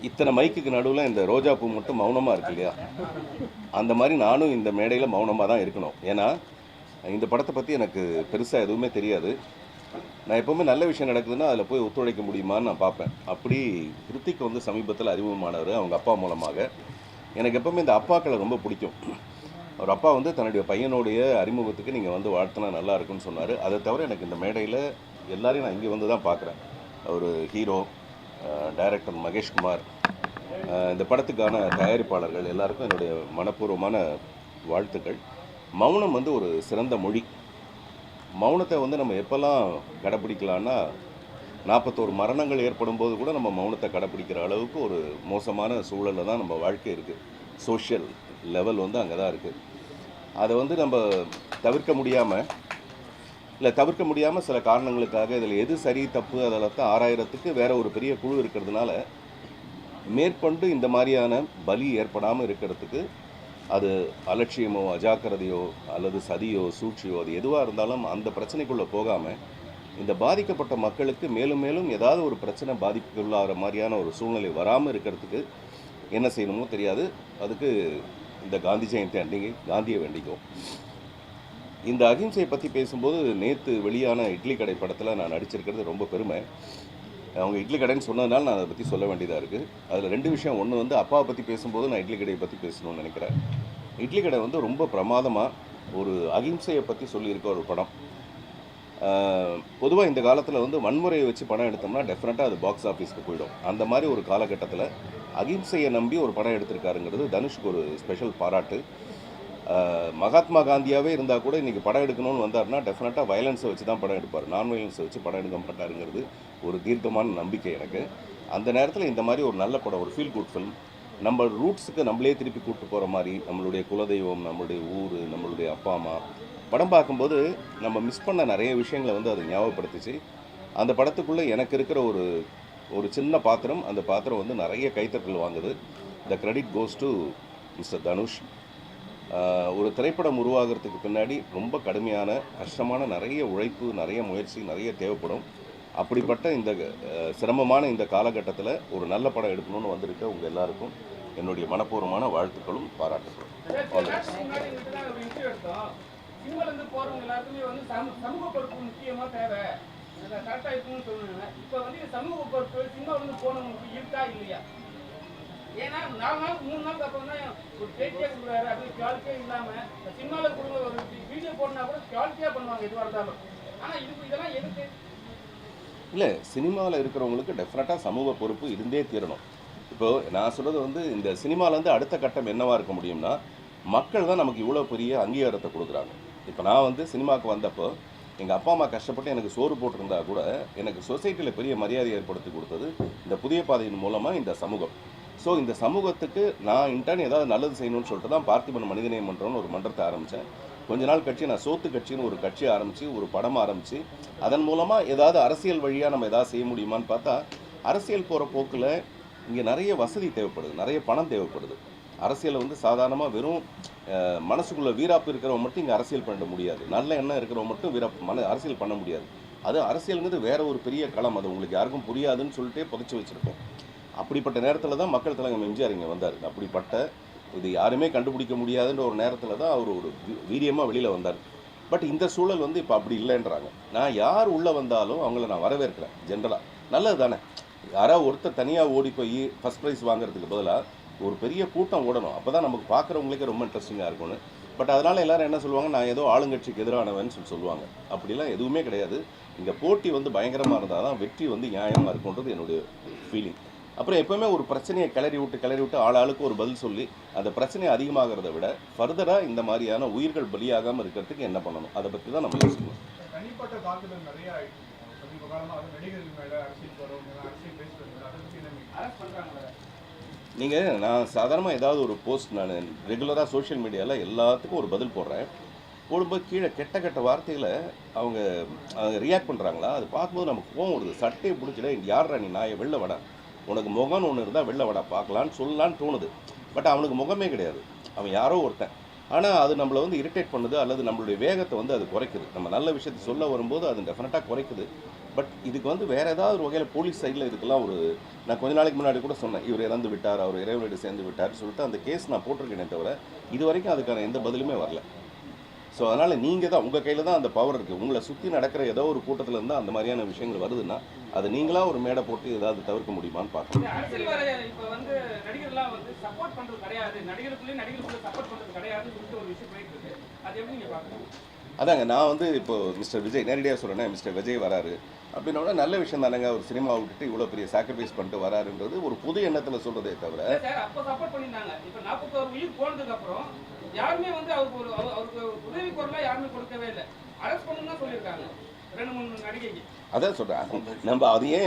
இத்தனை மைக்குக்கு நடுவில் இந்த ரோஜா பூ மட்டும் மௌனமாக இருக்கு இல்லையா, அந்த மாதிரி நானும் இந்த மேடையில் மௌனமாக தான் இருக்கணும். ஏன்னா இந்த படத்தை பற்றி எனக்கு பெருசாக எதுவுமே தெரியாது. நான் எப்போவுமே நல்ல விஷயம் நடக்குதுன்னா அதில் போய் ஒத்துழைக்க முடியுமான்னு நான் பார்ப்பேன். அப்படி கிருத்திக் வந்து சமீபத்தில் அறிமுகமானவர் அவங்க அப்பா மூலமாக. எனக்கு எப்போவுமே இந்த அப்பாக்களை ரொம்ப பிடிக்கும். அவர் அப்பா வந்து தன்னுடைய பையனுடைய அறிமுகத்துக்கு நீங்கள் வந்து வாழ்த்தினா நல்லா இருக்குன்னு சொன்னார். அதை தவிர எனக்கு இந்த மேடையில் எல்லாரையும் நான் இங்கே வந்து தான் பார்க்குறேன். ஒரு ஹீரோ, டைரக்டர் மகேஷ்குமார், இந்த படத்துக்கான தயாரிப்பாளர்கள் எல்லாருக்கும் என்னுடைய மனப்பூர்வமான வாழ்த்துக்கள். மௌனம் வந்து ஒரு சிறந்த மொழி. மௌனத்தை வந்து நம்ம எப்போல்லாம் கடைப்பிடிக்கலான்னா, 41 மரணங்கள் ஏற்படும் போது கூட நம்ம மௌனத்தை கடைப்பிடிக்கிற அளவுக்கு ஒரு மோசமான சூழலில் தான் நம்ம வாழ்க்கை இருக்குது. சோஷியல் லெவல் வந்து அங்கே தான் இருக்குது. அதை வந்து நம்ம தவிர்க்க முடியாமல் சில காரணங்களுக்காக இதில் எது சரி தப்பு அதெல்லாம் ஆராயறதுக்கு வேற ஒரு பெரிய குழு இருக்கிறதுனால மேற்கொண்டு இந்த மாதிரியான பலி ஏற்படாமல் இருக்கிறதுக்கு அது அலட்சியமோ அஜாக்கிரதையோ அல்லது சதியோ சூழ்ச்சியோ அது எதுவாக இருந்தாலும் அந்த பிரச்சனைக்குள்ளே போகாமல் இந்த பாதிக்கப்பட்ட மக்களுக்கு மேலும் மேலும் ஏதாவது ஒரு பிரச்சனை பாதிப்புக்குள்ளாகிற மாதிரியான ஒரு சூழ்நிலை வராமல் இருக்கிறதுக்கு என்ன செய்யணுமோ தெரியாது. அதுக்கு இந்த காந்தி ஜெயந்தி அன்றைக்கி காந்தியை வேண்டிக்கும். இந்த அகிம்சையை பற்றி பேசும்போது நேற்று வெளியான இட்லி கடை படத்தில் நான் நடிச்சிருக்கிறது ரொம்ப பெருமை. அவங்க இட்லி கடைன்னு சொன்னதுனால நான் அதை பற்றி சொல்ல வேண்டியதாக இருக்குது. அதில் 2 விஷயம். ஒன்று வந்து அப்பாவை பற்றி பேசும்போது நான் இட்லி கடையை பற்றி பேசணும்னு நினைக்கிறேன். இட்லி கடை வந்து ரொம்ப பிரமாதமாக ஒரு அகிம்சையை பற்றி சொல்லியிருக்க ஒரு படம். பொதுவாக இந்த காலத்தில் வந்து வன்முறையை வச்சு படம் எடுத்தோம்னா டெஃபினட்டாக அது பாக்ஸ் ஆஃபீஸ்க்கு போயிடும். அந்த மாதிரி ஒரு காலகட்டத்தில் அகிம்சையை நம்பி ஒரு படம் எடுத்திருக்காருங்கிறது தனுஷ்க்கு ஒரு ஸ்பெஷல் பாராட்டு. மகாத்மா காந்தியாகவே இருந்தால் கூட இன்றைக்கி படம் எடுக்கணும்னு வந்தார்னா டெஃபினட்டாக வயலன்ஸை வச்சு தான் படம் எடுப்பார். நான் வயலன்ஸை வச்சு படம் எடுக்க மாட்டாருங்கிறது ஒரு தீர்க்கமான நம்பிக்கை எனக்கு. அந்த நேரத்தில் இந்த மாதிரி ஒரு நல்ல படம், ஒரு ஃபீல் குட் ஃபில்ம், நம்ம ரூட்ஸுக்கு நம்மளே திருப்பி கூப்பிட்டு போகிற மாதிரி, நம்மளுடைய குலதெய்வம், நம்மளுடைய ஊர், நம்மளுடைய அப்பா அம்மா படம் பார்க்கும்போது நம்ம மிஸ் பண்ண நிறைய விஷயங்களை வந்து அது ஞாபகப்படுத்துச்சு. அந்த படத்துக்குள்ளே எனக்கு இருக்கிற ஒரு சின்ன பாத்திரம், அந்த பாத்திரம் வந்து நிறைய கைத்தட்டல் வாங்குது. The credit goes to mister Dhanush. ஒரு திரைப்படம் உருவாகிறதுக்கு பின்னாடி ரொம்ப கடுமையான கஷ்டமான நிறைய உழைப்பு, நிறைய முயற்சி, நிறைய தேவைப்படும். அப்படிப்பட்ட இந்த சிரமமான இந்த காலகட்டத்தில் ஒரு நல்ல படம் எடுக்கணும்னு வந்திருக்க உங்கள் எல்லாருக்கும் என்னுடைய மனப்பூர்வமான வாழ்த்துக்களும் பாராட்டுகளும். ஏன்னா 4 நாள் 3 நாளுக்கு அப்புறம் தான் ஒரு பேட்டியே கொடுக்குறாரு. அது குவாலிட்டியே இல்லாமல் சினிமாவில் கொடுங்க ஒரு வீடியோ போடனா கூட குவாலிட்டியாக பண்ணுவாங்க எதுவாக இருந்தாலும். ஆனால் இதெல்லாம் எதுக்கு இல்லை, சினிமாவில் இருக்கிறவங்களுக்கு டெஃபினட்டாக சமூக பொறுப்பு இருந்தே தீரணும். இப்போது நான் சொல்கிறது வந்து இந்த சினிமாவிலேருந்து அடுத்த கட்டம் என்னவாக இருக்க முடியும்னா, மக்கள் தான் நமக்கு இவ்வளோ பெரிய அங்கீகாரத்தை கொடுக்குறாங்க. இப்போ நான் வந்து சினிமாவுக்கு வந்தப்போ எங்கள் அப்பா அம்மா கஷ்டப்பட்டு எனக்கு சோறு போட்டிருந்தா கூட எனக்கு சொசைட்டியில் பெரிய மரியாதை ஏற்படுத்தி கொடுத்தது இந்த புதிய பாதையின் மூலமாக இந்த சமூகம். ஸோ இந்த சமூகத்துக்கு நான் இன்டர்ன் ஏதாவது நல்லது செய்யணும்னு சொல்லிட்டு தான் பார்த்திபன் மனிதநேயம் மன்றம்னு ஒரு மன்றத்தை ஆரம்பித்தேன். கொஞ்ச நாள் கட்சி நான் சோத்து கட்சின்னு ஒரு கட்சி ஆரம்பித்து ஒரு படம் ஆரம்பித்து அதன் மூலமாக ஏதாவது அரசியல் வழியாக நம்ம எதாவது செய்ய முடியுமான்னு பார்த்தா, அரசியல் போகிற போக்கில் இங்கே நிறைய வசதி தேவைப்படுது, நிறைய பணம் தேவைப்படுது. அரசியலை வந்து சாதாரணமாக வெறும் மனசுக்குள்ளே வீராப்பு இருக்கிறவங்க மட்டும் இங்கே அரசியல் பண்ண முடியாது. நல்ல எண்ணம் இருக்கிறவங்க மட்டும் அரசியல் பண்ண முடியாது. அது அரசியலுங்கிறது வேற ஒரு பெரிய களம். அது உங்களுக்கு யாருக்கும் புரியாதுன்னு சொல்லிட்டே புதைச்சி வச்சுருக்கோம். அப்படிப்பட்ட நேரத்தில் தான் மக்கள் தலைவர் எம்ஜிஆர் இங்கே வந்தார். அப்படிப்பட்ட இது யாருமே கண்டுபிடிக்க முடியாதுன்ற ஒரு நேரத்தில் தான் அவர் ஒரு வீரியமாக வெளியில் வந்தார். பட் இந்த சூழல் வந்து இப்போ அப்படி இல்லைன்றாங்க. நான் யார் உள்ளே வந்தாலும் அவங்கள நான் வரவேற்கிறேன். ஜென்ரலாக நல்லது தானே. யாராவது ஒருத்தர் தனியாக ஓடி போய் ஃபஸ்ட் ப்ரைஸ் வாங்குறதுக்கு பதிலாக ஒரு பெரிய கூட்டம் ஓடணும். அப்போ தான் நமக்கு பார்க்குறவங்களுக்கே ரொம்ப இன்ட்ரெஸ்டிங்காக இருக்கும்னு. பட் அதனால் எல்லோரும் என்ன சொல்லுவாங்க, நான் ஏதோ ஆளுங்கட்சிக்கு எதிரானவன்னு சொல்லுவாங்க. அப்படிலாம் எதுவுமே கிடையாது. இங்கே போட்டி வந்து பயங்கரமாக இருந்தால் தான் வெற்றி வந்து நியாயமாக இருக்குன்றது என்னுடைய ஃபீலிங். அப்புறம் எப்போவுமே ஒரு பிரச்சனையை கிளறி விட்டு ஆளுக்கு ஒரு பதில் சொல்லி அந்த பிரச்சனையை அதிகமாகிறத விட ஃபர்தராக இந்த மாதிரியான உயிர்கள் பலியாகாமல் இருக்கிறதுக்கு என்ன பண்ணணும், அதை பற்றி தான் நம்ம யோசிக்கணும். தனிப்பட்ட தாக்குதல் நிறைய சமீப காலமாக நடிகர்கள் மேலே அரசியல் பண்ணுறாங்க. நீங்கள் நான் சாதாரணமாக ஏதாவது ஒரு போஸ்ட் நான் ரெகுலராக சோஷியல் மீடியாவில் எல்லாத்துக்கும் ஒரு பதில் போடுறேன். போடும்போது கீழே கெட்ட வார்த்தைகளை அவங்க ரியாக்ட் பண்ணுறாங்களா, அது பார்க்கும்போது நமக்கு கோவம் வருது. சட்டையை பிடிச்சிட யார்ரா நீ நாயை வெளில வட, உனக்கு முகம்னு ஒன்று இருந்தால் வெளில வடா பார்க்கலான்னு சொல்லலான்னு தோணுது. பட் அவனுக்கு முகமே கிடையாது. அவன் யாரோ ஒருத்தன். ஆனால் அது நம்மளை வந்து இரிட்டேட் பண்ணுது அல்லது நம்மளுடைய வேகத்தை வந்து அது குறைக்குது. நம்ம நல்ல விஷயத்தை சொல்ல வரும்போது அது டெஃபினட்டாக குறைக்குது. பட் இதுக்கு வந்து வேறு ஏதாவது ஒரு வகையில் போலீஸ் சைடில் இதுக்கெல்லாம் ஒரு நான் கொஞ்ச நாளைக்கு முன்னாடி கூட சொன்னேன், இவர் இறந்து விட்டார், அவர் இறைவனோடு சேர்ந்து விட்டார்னு சொல்லிட்டு அந்த கேஸ் நான் போட்டிருக்கேனே தவிர இது வரைக்கும் அதுக்கான எந்த பதிலுமே வரல. ஸோ அதனால் நீங்கள் தான் உங்கள் கையில் தான் அந்த பவர் இருக்குது. உங்களை சுற்றி நடக்கிற ஏதோ ஒரு கூட்டத்தில் இருந்தால் அந்த மாதிரியான விஷயங்கள் வருதுன்னா அதை நீங்களாக ஒரு மேடை போட்டு ஏதாவது தவிர்க்க முடியுமான்னு பார்க்கணும். அரசியல் வரைய இப்போ வந்து நடிகர்லாம் வந்து சப்போர்ட் பண்ணுறது கிடையாது, நடிகருக்குள்ளே சப்போர்ட் பண்ணுறது கிடையாதுன்னு சொல்லிட்டு ஒரு விஷயம் போயிட்டு இருக்கு. அது எப்படி நீங்கள் பார்க்கணும்? அதாங்க நான் வந்து இப்போ மிஸ்டர் விஜய் நேரடியாக சொல்கிறேன், மிஸ்டர் விஜய் வராரு அப்படின்னோட நல்ல விஷயம் தானேங்க. ஒரு சினிமாவை விட்டுட்டு இவ்வளோ பெரிய சாக்ரிஃபைஸ் பண்ணிட்டு வராருன்றது ஒரு புது எண்ணத்தில் சொல்கிறதே தவிர சார் அப்போ சப்போர்ட் பண்ணியிருந்தாங்க. இப்போ 41 உயிர் போனதுக்கு அப்புறம் யாருமே வந்து அவருக்கு உதவி குரலாக யாருமே கொடுக்கவே இல்லை. அரெஸ்ட் பண்ணணும்னு தான் சொல்லியிருக்காங்க 2-3 நடிகைக்கு. அதான் சொல்கிறேன், நம்ம அதையே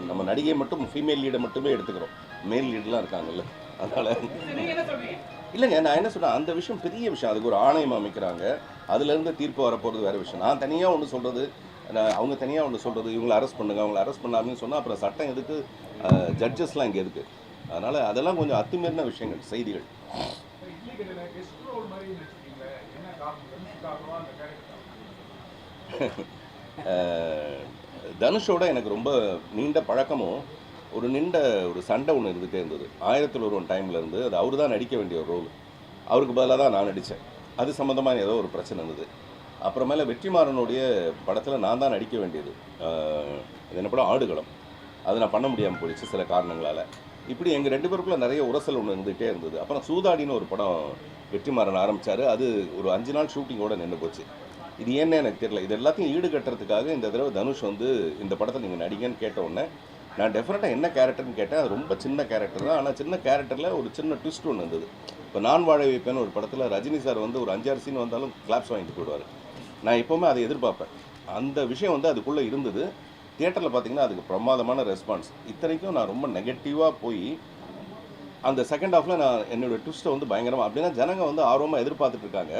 நம்ம நடிகை மட்டும் ஃபீமேல் லீடை மட்டுமே எடுத்துக்கிறோம். மேல் லீடெலாம் இருக்காங்கல்ல, அதனால் நீங்கள் என்ன சொல்றீங்க? இல்லைங்க. நான் என்ன சொல்கிறேன், அந்த விஷயம் பெரிய விஷயம். அதுக்கு ஒரு ஆணையம் அமைக்கிறாங்க, அதுலேருந்து தீர்ப்பு வரப்போகிறது வேறு விஷயம். நான் தனியாக ஒன்று சொல்கிறது, அவங்க தனியாக ஒன்று சொல்கிறது, இவங்களை அரெஸ்ட் பண்ணுங்க அவங்கள அரெஸ்ட் பண்ணாமல் சொன்னால் அப்புறம் சட்டம் எதுக்கு, ஜட்ஜஸ்லாம் இங்கே எதுக்கு? அதனால் அதெல்லாம் கொஞ்சம் அத்துமீறின விஷயங்கள், செய்திகள். இட்லி கடையில கெஸ்ட் ரோல் மாதிரி நடிச்சிருக்கீங்களே, என்ன காரணம்? அந்த கேரக்டர் தனுஷோட எனக்கு ரொம்ப நீண்ட பழக்கமும் ஒரு சண்டை ஒன்று இருந்துகிட்டே இருந்தது. 1001 டைம்லேருந்து அது அவர் தான் நடிக்க வேண்டிய ஒரு ரோல், அவருக்கு பதிலாக தான் நான் நடித்தேன். அது சம்மந்தமாக ஏதோ ஒரு பிரச்சனை இருந்தது. அப்புறமேல வெற்றிமாறனுடைய படத்தில் நான் தான் நடிக்க வேண்டியது. அது என்ன படம், ஆடுகளம். அது நான் பண்ண முடியாமல் போயிடுச்சு சில காரணங்களால். இப்படி எங்கள் 2 பேருக்குள்ளே நிறைய உரசல் ஒன்று இருந்துகிட்டே இருந்தது. அப்புறம் சூதாடின்னு ஒரு படம் வெற்றிமாறன் ஆரம்பித்தார். அது ஒரு 5 நாள் ஷூட்டிங்கோடு நின்று போச்சு. இது ஏன்னு எனக்கு தெரியல. இது எல்லாத்தையும் ஈடுகட்டுறதுக்காக இந்த தடவை தனுஷ் வந்து இந்த படத்தில் நீங்கள் நடிகன்னு கேட்ட உடனே நான் டெஃபினட்டாக என்ன கேரக்டர்னு கேட்டேன். அது ரொம்ப சின்ன கேரக்டர் தான், ஆனால் சின்ன கேரக்டரில் ஒரு சின்ன ட்விஸ்ட் ஒன்று இருந்தது. இப்போ நான் வாழ வைப்பேன்னு ஒரு படத்தில் ரஜினி சார் வந்து ஒரு 5-6 சீன் வந்தாலும் கிளாப்ஸ் வாங்கிட்டு போயிடுவார். நான் எப்போவுமே அதை எதிர்பார்ப்பேன். அந்த விஷயம் வந்து அதுக்குள்ளே இருந்தது. தியேட்டரில் பார்த்தீங்கன்னா அதுக்கு பிரமாதமான ரெஸ்பான்ஸ். இத்தனைக்கும் நான் ரொம்ப நெகட்டிவாக போய் அந்த செகண்ட் ஹாஃபில் நான் என்னோடய ட்விஸ்ட்டை வந்து பயங்கரமாக அப்படின்னா ஜனங்க வந்து ஆர்வமாக எதிர்பார்த்துட்டு இருக்காங்க.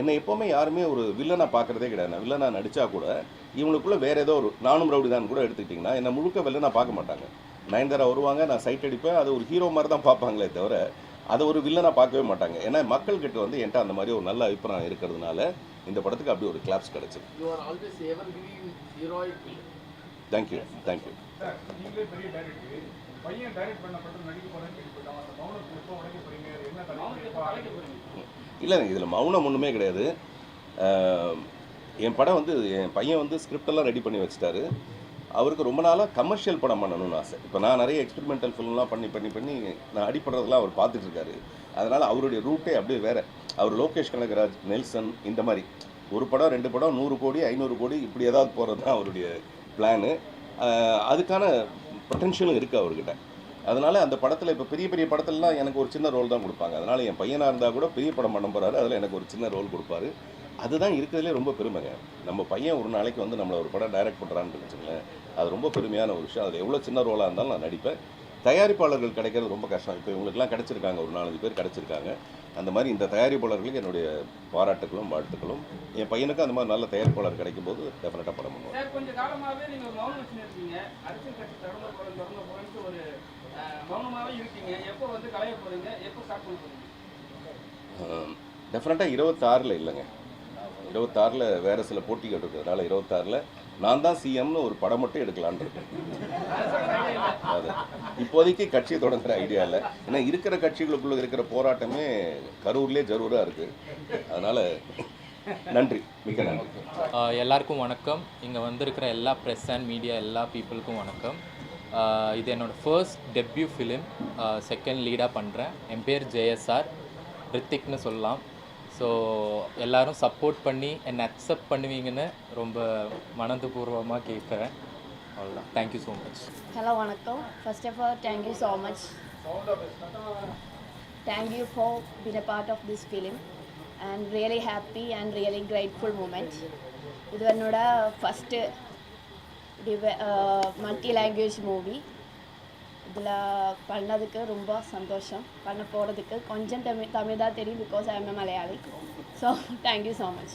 என்னை எப்போவுமே யாருமே ஒரு வில்லனாக பார்க்குறதே கிடையாது. நான் வில்லனாக நடித்தா கூட இவங்களுக்குள்ளே வேறு ஏதோ ஒரு நானும் ரவுடி தான் கூட எடுத்துக்கிட்டிங்கன்னா என்னை முழுக்க வில்லனாக பார்க்க மாட்டாங்க. நயன்தாரா வருவாங்க, நான் சைட் அடிப்பேன், அது ஒரு ஹீரோ மாதிரி தான் பார்ப்பாங்களே தவிர அதை ஒரு வில்லனாக பார்க்கவே மாட்டாங்க. ஏன்னா மக்கள்கிட்ட வந்து என்கிட்ட அந்த மாதிரி ஒரு நல்ல அபிப்பிராயம் இருக்கிறதுனால இந்த படத்துக்கு அப்படி ஒரு கிளாப்ஸ் கிடச்சிது. தேங்க்யூ. சார், நீங்களே பெரிய டைரக்டர், பையன் டைரக்ட் பண்ண படம் நடிக்க போறேன்னு கேள்விப்பட்டோம். அந்த மௌனத்தை எப்போ உடைக்க போறீங்க? என்ன தலைப்பு? இல்லைங்க, இதில் மௌனம் ஒன்றுமே கிடையாது. என் படம் வந்து என் பையன் வந்து ஸ்கிரிப்டெல்லாம் ரெடி பண்ணி வச்சுட்டாரு. அவருக்கு ரொம்ப நாளாக கமர்ஷியல் படம் பண்ணணும்னு ஆசை. இப்போ நான் நிறைய எக்ஸ்பெரிமெண்டல் ஃபிலிம்லாம் பண்ணி நான் அடிப்படுறதெல்லாம் அவர் பார்த்துட்ருக்காரு. அதனால் அவருடைய ரூட்டே அப்படியே வேறு. அவர் லோகேஷ் கனகராஜ், நெல்சன் இந்த மாதிரி ஒரு படம் 2 படம் 100 கோடி 500 கோடி இப்படி ஏதாவது போகிறது தான் அவருடைய பிளானு. அதுக்கான பொட்டென்ஷியலும் இருக்குது அவர்கிட்ட. அதனால் அந்த படத்தில் இப்போ பெரிய பெரிய படத்துலலாம் எனக்கு ஒரு சின்ன ரோல் தான் கொடுப்பாங்க. அதனால் என் பையனாக இருந்தால் கூட பெரிய படம் பண்ண போகிறாரு, அதில் எனக்கு ஒரு சின்ன ரோல் கொடுப்பாரு. அதுதான் இருக்கிறதுலே ரொம்ப பெருமைங்க. நம்ம பையன் ஒரு நாளைக்கு வந்து நம்மளை ஒரு படம் டைரக்ட் பண்ணுறான்னு வச்சுங்களேன், அது ரொம்ப பெருமையான ஒரு விஷயம். அதில் எவ்வளோ சின்ன ரோலாக இருந்தாலும் நான் நடிப்பேன். தயாரிப்பாளர்கள் கிடைக்கிறது ரொம்ப கஷ்டம். இப்போ இவங்களுக்குலாம் கிடச்சிருக்காங்க, ஒரு 4-5 பேர் கிடச்சிருக்காங்க. அந்த மாதிரி இந்த தயாரிப்பாளர்களுக்கு என்னுடைய பாராட்டுகளும் வாழ்த்துக்களும். என் பையனுக்கு அந்த மாதிரி நல்ல தயாரிப்பாளர் கிடைக்கும் போது டெஃபினட்டாக படம் பண்ணுவோம். சார், கொஞ்சம் காலமாகவே நீங்கள் ஒரு மௌனம் வச்சுன்னு இருக்கீங்க. அரசியல் கட்சி தொடங்க போகிறேன்ட்டு ஒரு மௌனமாகவே இருக்கீங்க. எப்போ வந்து கலைய போகிறீங்க? எப்போ ஸ்டார்ட் பண்ண போகிறீங்க? டெஃபினட்டாக 26 இல்லைங்க, 26 வேறு சில போட்டிகள் இருக்கிறதுனால 26 நான் தான் சிஎம்னு ஒரு படம் மட்டும் எடுக்கலான் இருக்கேன். அது இப்போதைக்கு கட்சியை தொடங்குற ஐடியா இல்லை. ஏன்னா இருக்கிற கட்சிகளுக்குள்ளே இருக்கிற போராட்டமே கரூர்லேயே ஜரூராக இருக்குது. அதனால் நன்றி, மிக நன்றி. எல்லாருக்கும் வணக்கம். இங்கே வந்திருக்கிற எல்லா ப்ரெஸ் அண்ட் மீடியா எல்லா பீப்புளுக்கும் வணக்கம். இது என்னோடய ஃபர்ஸ்ட் டெப்யூ ஃபிலிம், செகண்ட் லீடாக பண்ணுறேன். என் பேர் ஜேஎஸ்ஆர், ரித்திக்னு சொல்லலாம். ஸோ எல்லோரும் சப்போர்ட் பண்ணி என்னை அக்செப்ட் பண்ணுவீங்கன்னு ரொம்ப மனதுபூர்வமாக கேட்குறேன். அவ்வளோதான். Thank you so much. ஹலோ, வணக்கம். First of all thank you so much. Thank you for being a part of this film and really happy and really grateful moment. இது என்னோட ஃபஸ்ட்டு மல்டி லாங்குவேஜ் மூவி. இதில் பண்ணதுக்கு ரொம்ப சந்தோஷம். பண்ண போகிறதுக்கு கொஞ்சம் தமிழ் தான் தெரியும், because I am a Malayali. So thank you so much.